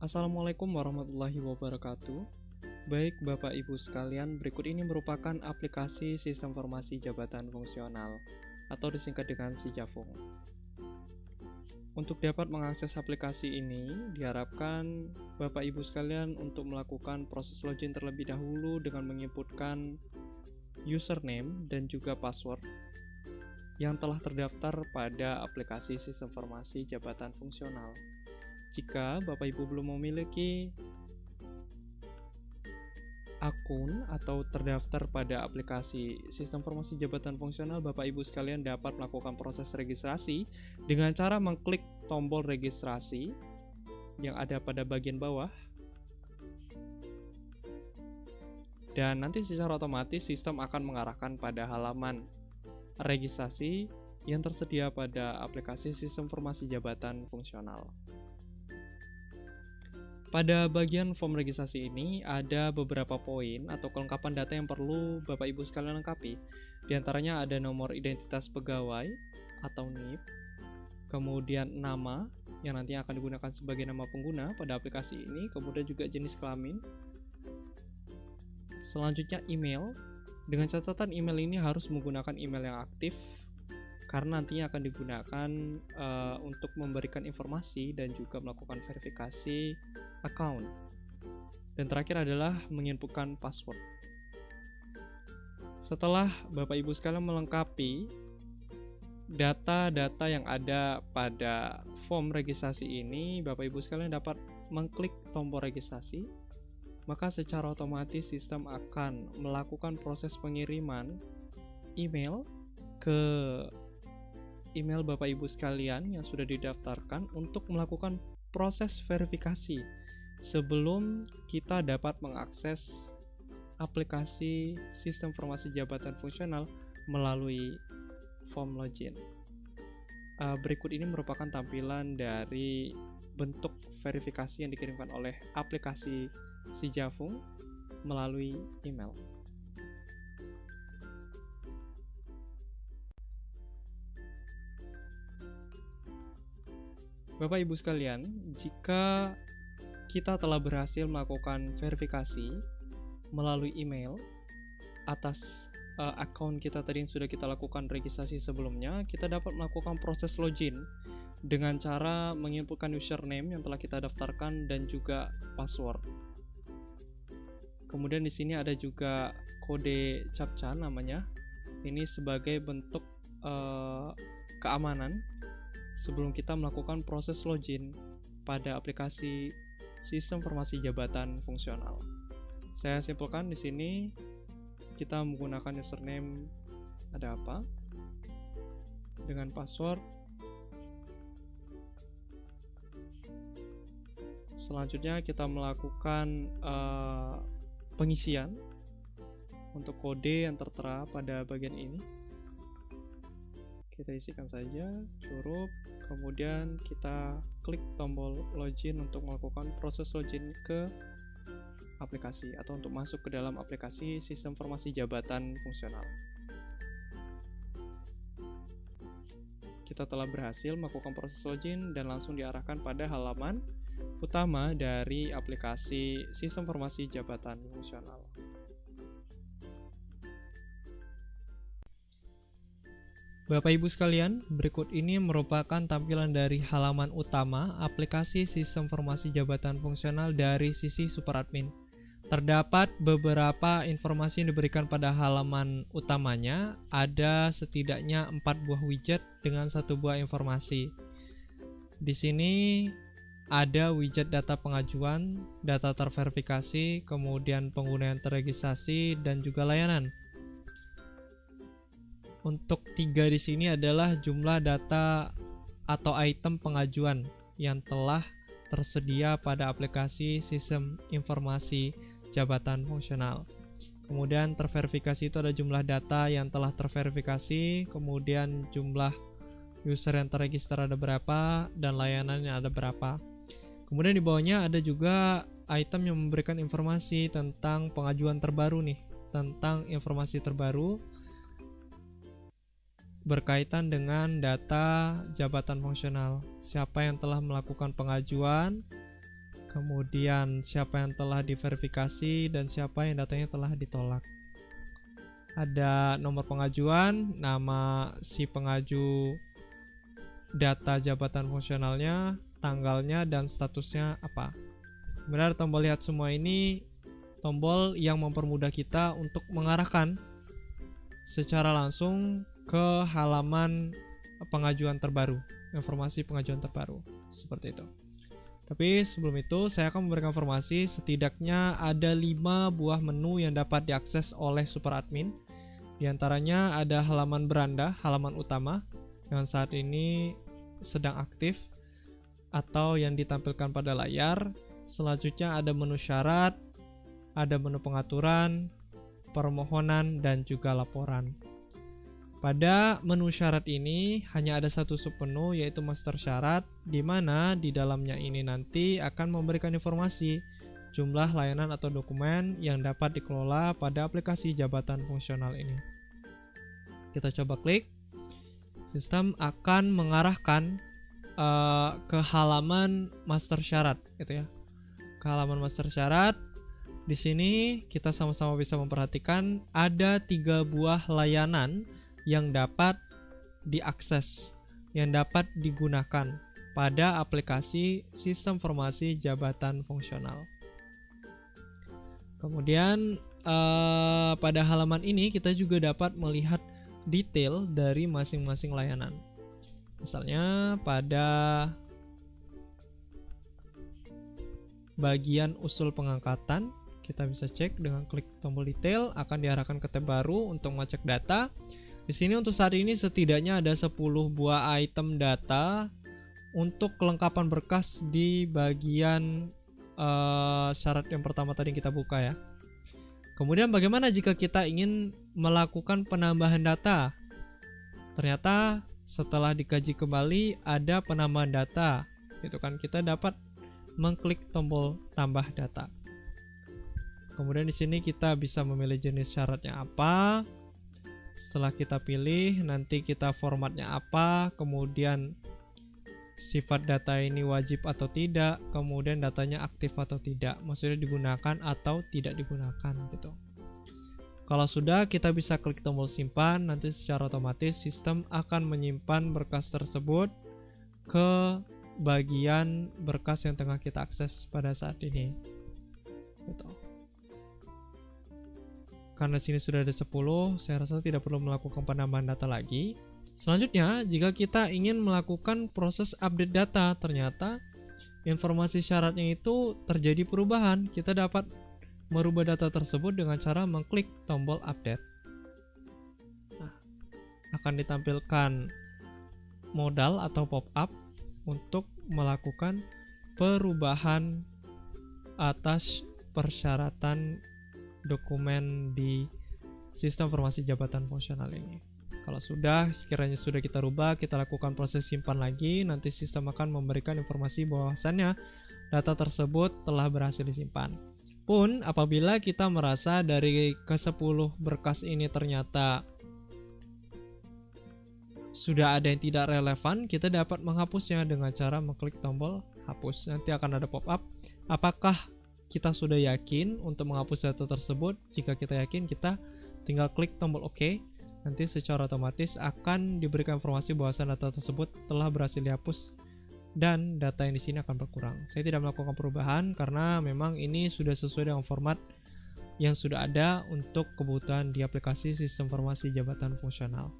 Assalamualaikum warahmatullahi wabarakatuh. Baik Bapak Ibu sekalian, berikut ini merupakan aplikasi Sistem Informasi Jabatan Fungsional atau disingkat dengan SIJAFUNG. Untuk dapat mengakses aplikasi ini, diharapkan Bapak Ibu sekalian untuk melakukan proses login terlebih dahulu dengan menginputkan username dan juga password yang telah terdaftar pada aplikasi Sistem Informasi Jabatan Fungsional. Jika Bapak Ibu belum memiliki akun atau terdaftar pada aplikasi Sistem Informasi Jabatan Fungsional, Bapak Ibu sekalian dapat melakukan proses registrasi dengan cara mengklik tombol registrasi yang ada pada bagian bawah. Dan nanti secara otomatis sistem akan mengarahkan pada halaman registrasi yang tersedia pada aplikasi Sistem Informasi Jabatan Fungsional. Pada bagian form registrasi ini ada beberapa poin atau kelengkapan data yang perlu Bapak Ibu sekalian lengkapi. Di antaranya ada nomor identitas pegawai atau NIP, kemudian nama yang nantinya akan digunakan sebagai nama pengguna pada aplikasi ini, kemudian juga jenis kelamin. Selanjutnya email. Dengan catatan email ini harus menggunakan email yang aktif karena nantinya akan digunakan untuk memberikan informasi dan juga melakukan verifikasi account. Dan terakhir adalah menginputkan password. Setelah Bapak Ibu sekalian melengkapi data-data yang ada pada form registrasi ini, Bapak Ibu sekalian dapat mengklik tombol registrasi, maka secara otomatis sistem akan melakukan proses pengiriman email ke email Bapak Ibu sekalian yang sudah didaftarkan untuk melakukan proses verifikasi sebelum kita dapat mengakses aplikasi Sistem Informasi Jabatan Fungsional melalui form login. Berikut ini merupakan tampilan dari bentuk verifikasi yang dikirimkan oleh aplikasi SIJAFUNG melalui email. Bapak Ibu sekalian, jika kita telah berhasil melakukan verifikasi melalui email atas akun kita tadi yang sudah kita lakukan registrasi sebelumnya, kita dapat melakukan proses login dengan cara menginputkan username yang telah kita daftarkan dan juga password. Kemudian di sini ada juga kode CAPTCHA namanya. Ini sebagai bentuk keamanan sebelum kita melakukan proses login pada aplikasi Sistem Informasi Jabatan Fungsional. Saya simpulkan di sini kita menggunakan username ada apa dengan password. Selanjutnya kita melakukan pengisian untuk kode yang tertera pada bagian ini. Kita isikan saja cukup, kemudian kita klik tombol login untuk melakukan proses login ke aplikasi atau untuk masuk ke dalam aplikasi Sistem Informasi Jabatan Fungsional. Kita telah berhasil melakukan proses login dan langsung diarahkan pada halaman utama dari aplikasi Sistem Informasi Jabatan Fungsional. Bapak Ibu sekalian, berikut ini merupakan tampilan dari halaman utama aplikasi Sistem Informasi Jabatan Fungsional dari sisi SuperAdmin. Terdapat beberapa informasi yang diberikan pada halaman utamanya, ada setidaknya 4 buah widget dengan 1 buah informasi. Di sini ada widget data pengajuan, data terverifikasi, kemudian pengguna yang terregistrasi, dan juga layanan. Untuk 3 di sini adalah jumlah data atau item pengajuan yang telah tersedia pada aplikasi Sistem Informasi Jabatan Fungsional. Kemudian terverifikasi itu ada jumlah data yang telah terverifikasi, kemudian jumlah user yang terregister ada berapa, dan layanan yang ada berapa. Kemudian di bawahnya ada juga item yang memberikan informasi tentang pengajuan terbaru nih, tentang informasi terbaru berkaitan dengan data jabatan fungsional. Siapa yang telah melakukan pengajuan, kemudian siapa yang telah diverifikasi, dan siapa yang datanya telah ditolak. Ada nomor pengajuan, nama si pengaju, data jabatan fungsionalnya, tanggalnya, dan statusnya apa. Kemudian tombol lihat semua ini tombol yang mempermudah kita untuk mengarahkan secara langsung ke halaman pengajuan terbaru, informasi pengajuan terbaru, seperti itu. Tapi sebelum itu saya akan memberikan informasi setidaknya ada 5 buah menu yang dapat diakses oleh super admin. Di antaranya ada halaman beranda, halaman utama yang saat ini sedang aktif atau yang ditampilkan pada layar. Selanjutnya ada menu syarat, ada menu pengaturan, permohonan, dan juga laporan. Pada menu syarat ini hanya ada satu submenu, yaitu master syarat, di mana di dalamnya ini nanti akan memberikan informasi jumlah layanan atau dokumen yang dapat dikelola pada aplikasi jabatan fungsional ini. Kita coba klik. Sistem akan mengarahkan ke halaman master syarat, gitu ya. Ke halaman master syarat. Di sini kita sama-sama bisa memperhatikan ada 3 buah layanan yang dapat diakses, yang dapat digunakan pada aplikasi sistem informasi jabatan fungsional. Kemudian pada halaman ini kita juga dapat melihat detail dari masing-masing layanan. Misalnya pada bagian usul pengangkatan, kita bisa cek dengan klik tombol detail, akan diarahkan ke tab baru untuk mengecek data. Di sini untuk saat ini setidaknya ada 10 buah item data untuk kelengkapan berkas di bagian syarat yang pertama tadi kita buka ya. Kemudian bagaimana jika kita ingin melakukan penambahan data? Ternyata setelah dikaji kembali ada penambahan data, gitu kan. Kita dapat mengklik tombol tambah data. Kemudian di sini kita bisa memilih jenis syaratnya apa. Setelah kita pilih, nanti kita formatnya apa, kemudian sifat data ini wajib atau tidak, kemudian datanya aktif atau tidak, maksudnya digunakan atau tidak digunakan gitu. Kalau sudah, kita bisa klik tombol simpan, nanti secara otomatis sistem akan menyimpan berkas tersebut ke bagian berkas yang tengah kita akses pada saat ini. Gitu. Karena sini sudah ada 10, saya rasa tidak perlu melakukan penambahan data lagi. Selanjutnya, jika kita ingin melakukan proses update data, ternyata informasi syaratnya itu terjadi perubahan. Kita dapat merubah data tersebut dengan cara mengklik tombol update. Nah, akan ditampilkan modal atau pop-up untuk melakukan perubahan atas persyaratan dokumen di sistem informasi jabatan fungsional ini. Kalau sekiranya sudah kita rubah, kita lakukan proses simpan lagi, nanti sistem akan memberikan informasi bahwasannya data tersebut telah berhasil disimpan. Pun apabila kita merasa dari ke-10 berkas ini ternyata sudah ada yang tidak relevan, kita dapat menghapusnya dengan cara mengklik tombol hapus. Nanti akan ada pop-up, apakah kita sudah yakin untuk menghapus data tersebut. Jika kita yakin, kita tinggal klik tombol OK. Nanti secara otomatis akan diberikan informasi bahwa data tersebut telah berhasil dihapus dan data yang di sini akan berkurang. Saya tidak melakukan perubahan karena memang ini sudah sesuai dengan format yang sudah ada untuk kebutuhan di aplikasi sistem informasi jabatan fungsional.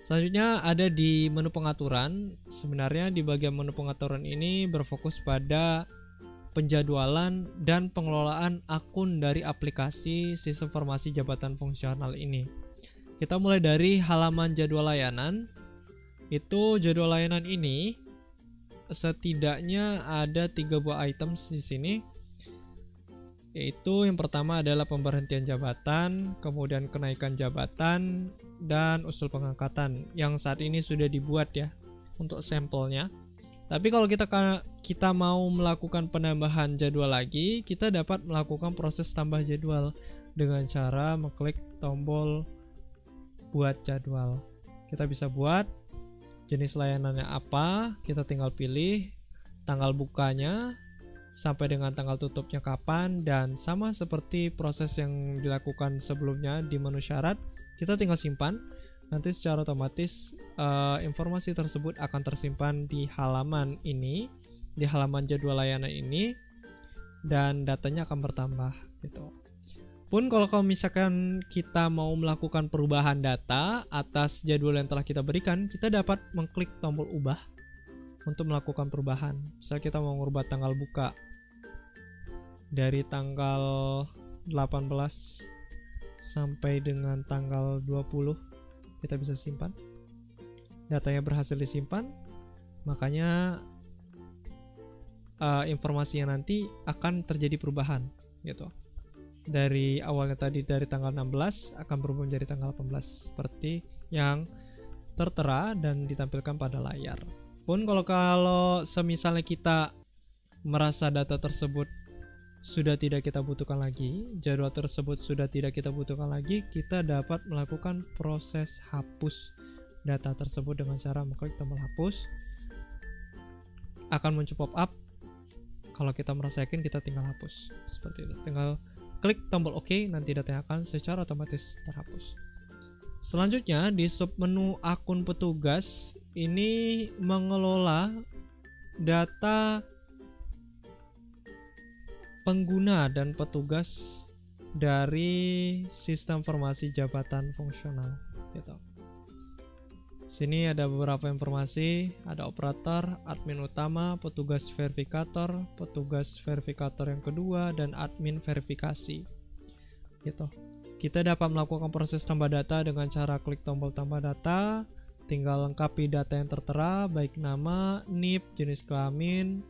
Selanjutnya ada di menu pengaturan. Sebenarnya di bagian menu pengaturan ini berfokus pada penjadwalan dan pengelolaan akun dari aplikasi sistem informasi jabatan fungsional ini. Kita mulai dari halaman jadwal layanan. Itu jadwal layanan ini setidaknya ada 3 buah item di sini. Yaitu yang pertama adalah pemberhentian jabatan, kemudian kenaikan jabatan, dan usul pengangkatan yang saat ini sudah dibuat ya untuk sampelnya. Tapi kalau kita mau melakukan penambahan jadwal lagi, kita dapat melakukan proses tambah jadwal dengan cara mengklik tombol buat jadwal. Kita bisa buat jenis layanannya apa, kita tinggal pilih, tanggal bukanya sampai dengan tanggal tutupnya kapan, dan sama seperti proses yang dilakukan sebelumnya di menu syarat, kita tinggal simpan. Nanti secara otomatis informasi tersebut akan tersimpan di halaman ini, di halaman jadwal layanan ini, dan datanya akan bertambah gitu. Pun kalau misalkan kita mau melakukan perubahan data atas jadwal yang telah kita berikan, kita dapat mengklik tombol ubah untuk melakukan perubahan. Misal kita mau merubah tanggal buka dari tanggal 18 sampai dengan tanggal 20, kita bisa simpan. Datanya berhasil disimpan, makanya informasinya nanti akan terjadi perubahan gitu. Dari awalnya tadi dari tanggal 16 akan berubah menjadi tanggal 18 seperti yang tertera dan ditampilkan pada layar. Pun kalau semisalnya kita merasa data tersebut sudah tidak kita butuhkan lagi, jadwal tersebut sudah tidak kita butuhkan lagi, kita dapat melakukan proses hapus data tersebut dengan cara mengklik tombol hapus. Akan muncul pop-up. Kalau kita merasa yakin, kita tinggal hapus. Seperti itu. Tinggal klik tombol OK, nanti datanya akan secara otomatis terhapus. Selanjutnya di submenu akun petugas, ini mengelola data pengguna dan petugas dari sistem informasi jabatan fungsional gitu. Sini ada beberapa informasi, ada operator, admin utama, petugas verifikator yang kedua, dan admin verifikasi gitu. Kita dapat melakukan proses tambah data dengan cara klik tombol tambah data, tinggal lengkapi data yang tertera, baik nama, NIP, jenis kelamin,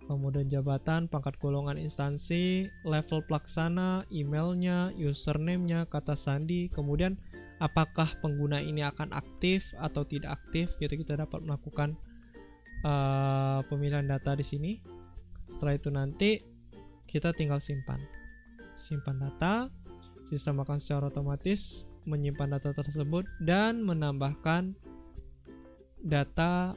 kemudian jabatan, pangkat golongan instansi, level pelaksana, emailnya, username-nya, kata sandi, kemudian apakah pengguna ini akan aktif atau tidak aktif gitu. Kita dapat melakukan pemilihan data di sini. Setelah itu nanti kita tinggal simpan data. Sistem akan secara otomatis menyimpan data tersebut dan menambahkan data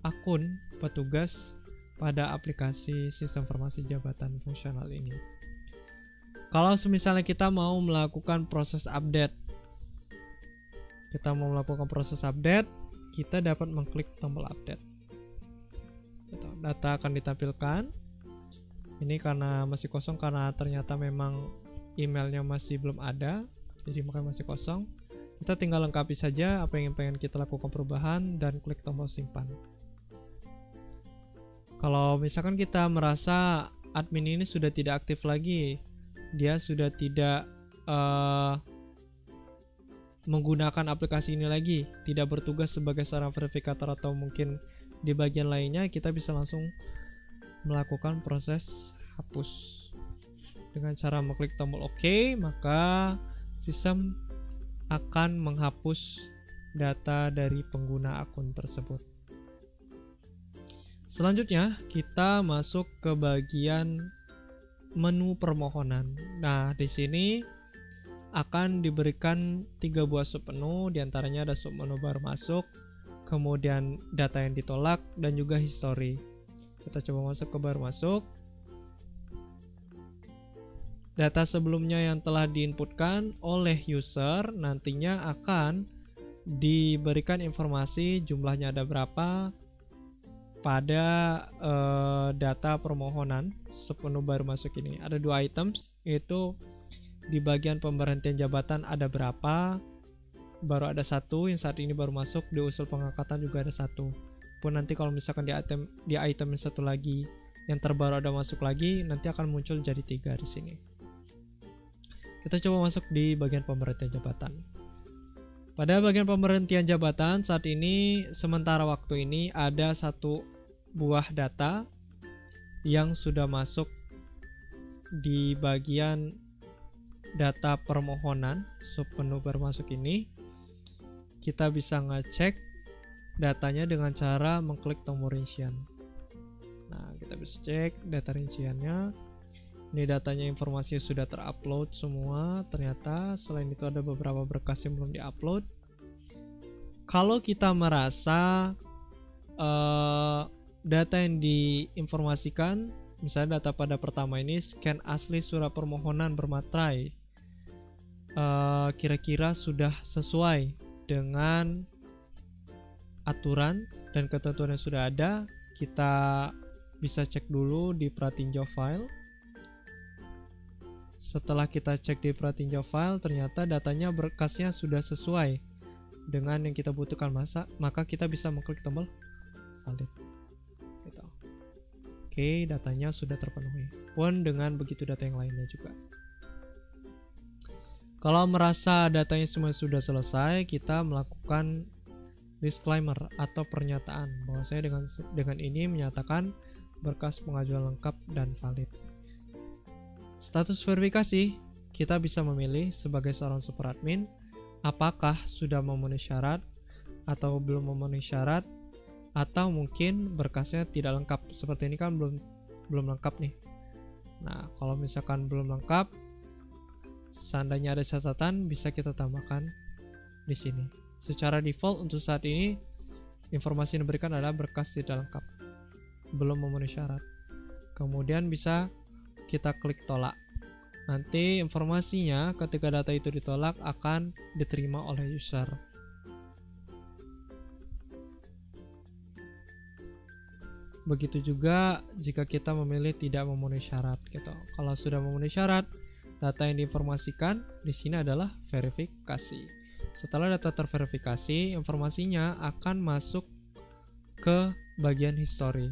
akun petugas pada aplikasi sistem informasi jabatan fungsional ini. Kalau misalnya kita mau melakukan proses update, kita dapat mengklik tombol update. Data akan ditampilkan. Ini karena masih kosong, karena ternyata memang emailnya masih belum ada, jadi makanya masih kosong. Kita tinggal lengkapi saja apa yang pengen kita lakukan perubahan dan klik tombol simpan. Kalau misalkan kita merasa admin ini sudah tidak aktif lagi, dia sudah tidak menggunakan aplikasi ini lagi, tidak bertugas sebagai seorang verifikator atau mungkin di bagian lainnya, kita bisa langsung melakukan proses hapus. Dengan cara mengklik tombol OK, maka sistem akan menghapus data dari pengguna akun tersebut. Selanjutnya, kita masuk ke bagian menu permohonan. Nah, di sini akan diberikan 3 buah submenu, diantaranya ada submenu baru masuk, kemudian data yang ditolak, dan juga history. Kita coba masuk ke baru masuk. Data sebelumnya yang telah diinputkan oleh user nantinya akan diberikan informasi jumlahnya ada berapa pada data permohonan submenu baru masuk ini. Ada 2 items, yaitu di bagian pemberhentian jabatan ada berapa, baru ada 1 yang saat ini baru masuk, di usul pengangkatan juga ada 1. Pun nanti kalau misalkan di item yang satu lagi yang terbaru ada masuk lagi, nanti akan muncul jadi 3 di sini. Kita coba masuk di bagian pemberhentian jabatan. Pada bagian pemberhentian jabatan saat ini, sementara waktu ini ada 1 buah data yang sudah masuk di bagian data permohonan submenu baru masuk ini. Kita bisa ngecek datanya dengan cara mengklik tombol rincian. Nah, kita bisa cek data rinciannya. Ini datanya, informasinya sudah terupload semua. Ternyata selain itu ada beberapa berkas yang belum diupload. Kalau kita merasa data yang diinformasikan, misalnya data pada pertama ini scan asli surat permohonan bermaterai, kira-kira sudah sesuai dengan aturan dan ketentuan yang sudah ada, kita bisa cek dulu di pratinjau file. Setelah kita cek di pratinjau file, ternyata datanya berkasnya sudah sesuai dengan yang kita butuhkan, maka kita bisa mengklik tombol valid. Gitu. Oke, datanya sudah terpenuhi. Pun dengan begitu data yang lainnya juga. Kalau merasa datanya semua sudah selesai, kita melakukan disclaimer atau pernyataan bahwa saya dengan ini menyatakan berkas pengajuan lengkap dan valid. Status verifikasi, kita bisa memilih sebagai seorang super admin apakah sudah memenuhi syarat atau belum memenuhi syarat, atau mungkin berkasnya tidak lengkap. Seperti ini kan belum lengkap nih. Nah, kalau misalkan belum lengkap, seandainya ada catatan bisa kita tambahkan di sini. Secara default untuk saat ini informasi yang diberikan adalah berkas tidak lengkap, belum memenuhi syarat. Kemudian bisa kita klik tolak. Nanti informasinya ketika data itu ditolak akan diterima oleh user. Begitu juga jika kita memilih tidak memenuhi syarat gitu. Kalau sudah memenuhi syarat, data yang diinformasikan di sini adalah verifikasi. Setelah data terverifikasi, informasinya akan masuk ke bagian history.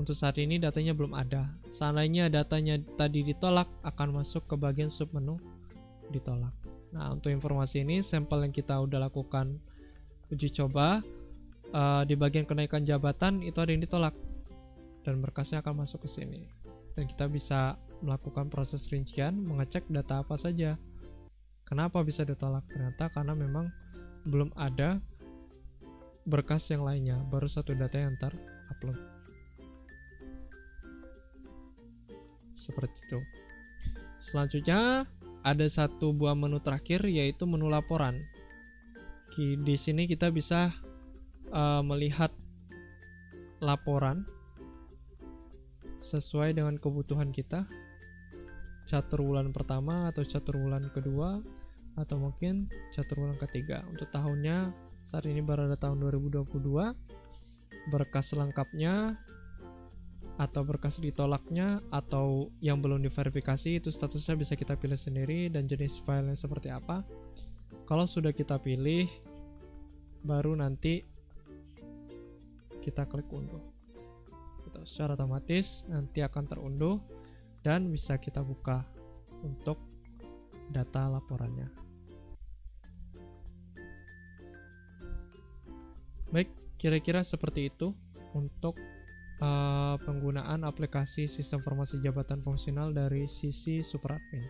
Untuk saat ini datanya belum ada. Seandainya datanya tadi ditolak, akan masuk ke bagian submenu ditolak. Nah, untuk informasi ini, sampel yang kita udah lakukan uji coba, di bagian kenaikan jabatan itu ada yang ditolak. Dan berkasnya akan masuk ke sini. Dan kita bisa melakukan proses rincian, mengecek data apa saja. Kenapa bisa ditolak? Ternyata karena memang belum ada berkas yang lainnya, baru satu data yang terupload. Seperti itu. Selanjutnya ada satu buah menu terakhir, yaitu menu laporan. Di sini kita bisa melihat laporan sesuai dengan kebutuhan kita, catur bulan pertama atau catur bulan kedua, atau mungkin catur bulan ketiga. Untuk tahunnya saat ini baru ada tahun 2022, berkas lengkapnya atau berkas ditolaknya atau yang belum diverifikasi itu statusnya bisa kita pilih sendiri, dan jenis filenya seperti apa. Kalau sudah kita pilih, baru nanti kita klik unduh. Secara otomatis nanti akan terunduh dan bisa kita buka untuk data laporannya. Baik, kira-kira seperti itu untuk penggunaan aplikasi sistem informasi jabatan fungsional dari sisi super admin.